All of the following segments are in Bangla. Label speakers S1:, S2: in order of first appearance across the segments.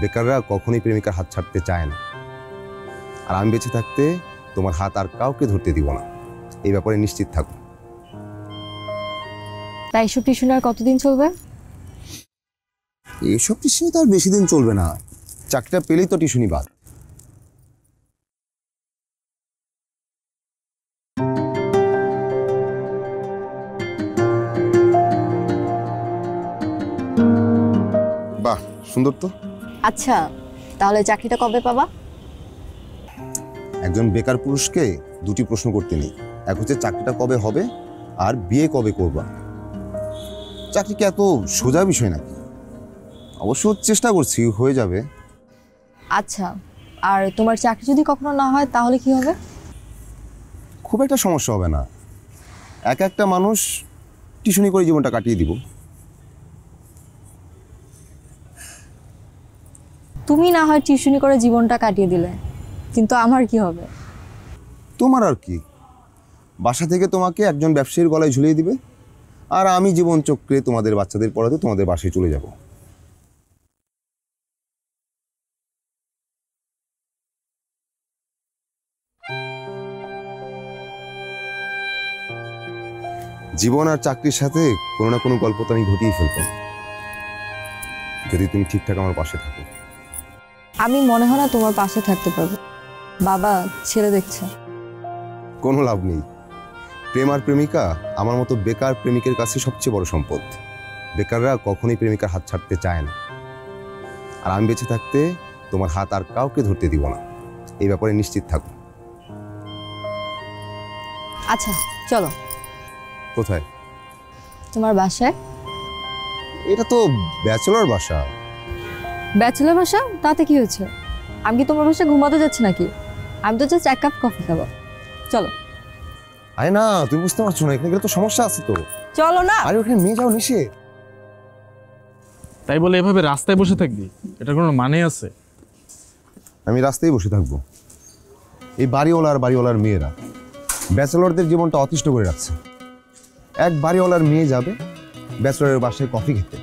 S1: বেকাররা কখনোই প্রেমিকার হাত ছাড়তে চায় না, আর আমি বেঁচে থাকতে তোমার হাত আর কাউকে ধরতে দিব না, এই ব্যাপারে নিশ্চিত থাকো।
S2: তাই এসব টিউশন আর কতদিন চলবে?
S1: এইসব টিউশনি তো আর বেশি দিন চলবে না, চাকরিটা পেলেই তো টিউশনি বাদ। বাহ, সুন্দর তো।
S2: আচ্ছা, তাহলে চাকরিটা কবে পাবা?
S1: একজন বেকার পুরুষকে দুটি প্রশ্ন করতে নেই, এক হচ্ছে চাকরিটা কবে হবে আর বিয়ে কবে করবা। চাকরি কি এত সোজা বিষয় নাকি? অবশ্য চেষ্টা করছি, হয়ে যাবে।
S2: আচ্ছা, আর তোমার চাকরি যদি কখনো না হয় তাহলে কি হবে?
S1: খুব একটা সমস্যা হবে না, একটা মানুষ টিউশনি করে জীবনটা কাটিয়ে দিব।
S2: তুমি না হয় টিউশনি করে জীবনটা কাটিয়ে দিলে, কিন্তু আমার কি হবে?
S1: তোমার আর কি, বাসা থেকে তোমাকে একজন ব্যবসায়ীর গলায় ঝুলিয়ে দিবে, আর আমি জীবন চক্রে তোমাদের বাচ্চাদের পড়াতে তোমাদের বাসায় চলে যাব। জীবন আর চাকরির সাথে কোনো না কোনো গল্প তো আমি ঘটিয়ে ফেলবো, যদি তুমি ঠিকঠাক আমার পাশে থাকো।
S2: আমি মনে হয় না তোমার পাশে থাকতে পারবো। বাবা ছেলে দেখছে।
S1: কোনো লাভ নেই, প্রেম আর প্রেমিকা আমার মতো বেকার প্রেমিকের কাছে সবচেয়ে বড় সম্পদ। বেকাররা কখনোই প্রেমিকার হাত ছাড়তে চায় না, আর আমি বেঁচে থাকতে তোমার হাত আর কাউকে ধরতে দিব না, এই ব্যাপারে নিশ্চিত থাকো।
S2: আচ্ছা চলো।
S1: কোথায়?
S2: তোমার বাসায়।
S1: এটা তো ব্যাচেলর বাসা।
S2: ব্যাচেলর বাসা, তাতে কি হয়েছে? আমি কি তোমার বাসায় ঘুমাতে যাচ্ছি নাকি? আমি তো জাস্ট এক কাপ কফি খাবো। চলো।
S1: আরে না, তুমি বুঝতে পারছো না, এখানে গেলে তো সমস্যা আছে তো।
S2: চলো না।
S1: আরে ওখানে মেয়ে যাও নিষেধ।
S3: তাই বলে এভাবে রাস্তায় বসে থাকবি, এটার কোনো মানে আছে?
S1: আমি রাস্তায় বসে থাকবো? এই বাড়িওয়ালার মেয়েরা ব্যাচেলরদের জীবনটা অতিষ্ঠ করে রাখছে। এক বাড়িওয়ালার মেয়ে যাবে ব্যাচেলরের বাসায় কফি খেতে,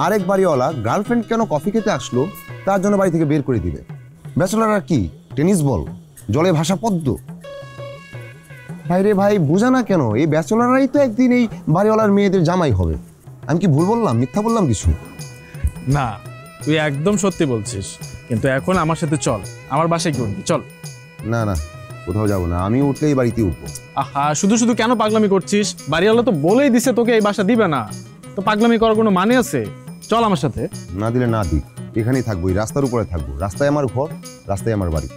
S1: আরেক বাড়িওয়ালা গার্লফ্রেন্ড কেন কফি খেতে আসলো তার জন্য বাড়ি থেকে বের করে দিবে। ব্যাচেলররা কি টেনিস বল, জলে ভাসা পদ্ম? ভাই রে ভাই, বোঝা না কেন? এই ব্যাচেলররাই তো একদিন এই বাড়িওয়ালার মেয়েদের জামাই হবে। আমি কি ভুল বললাম, মিথ্যা বললাম কিছু?
S3: না, তুই একদম সত্যি বলছিস, কিন্তু এখন আমার সাথে চল, আমার বাসায় কি উঠবি, চল।
S1: না না, কোথাও যাবো না, আমি উঠলেই বাড়িতে উঠবো।
S3: আহা, শুধু শুধু কেন পাগলামি করছিস? বাড়িওয়ালা তো বলেই দিছে তোকে এই বাসা দিবে না, তো পাগলামি করার কোনো মানে আছে? চল আমার সাথে।
S1: না দিলে না দিক, এখানেই থাকবো, এই রাস্তার উপরে থাকবো। রাস্তায় আমার ঘর, রাস্তায় আমার বাড়ি।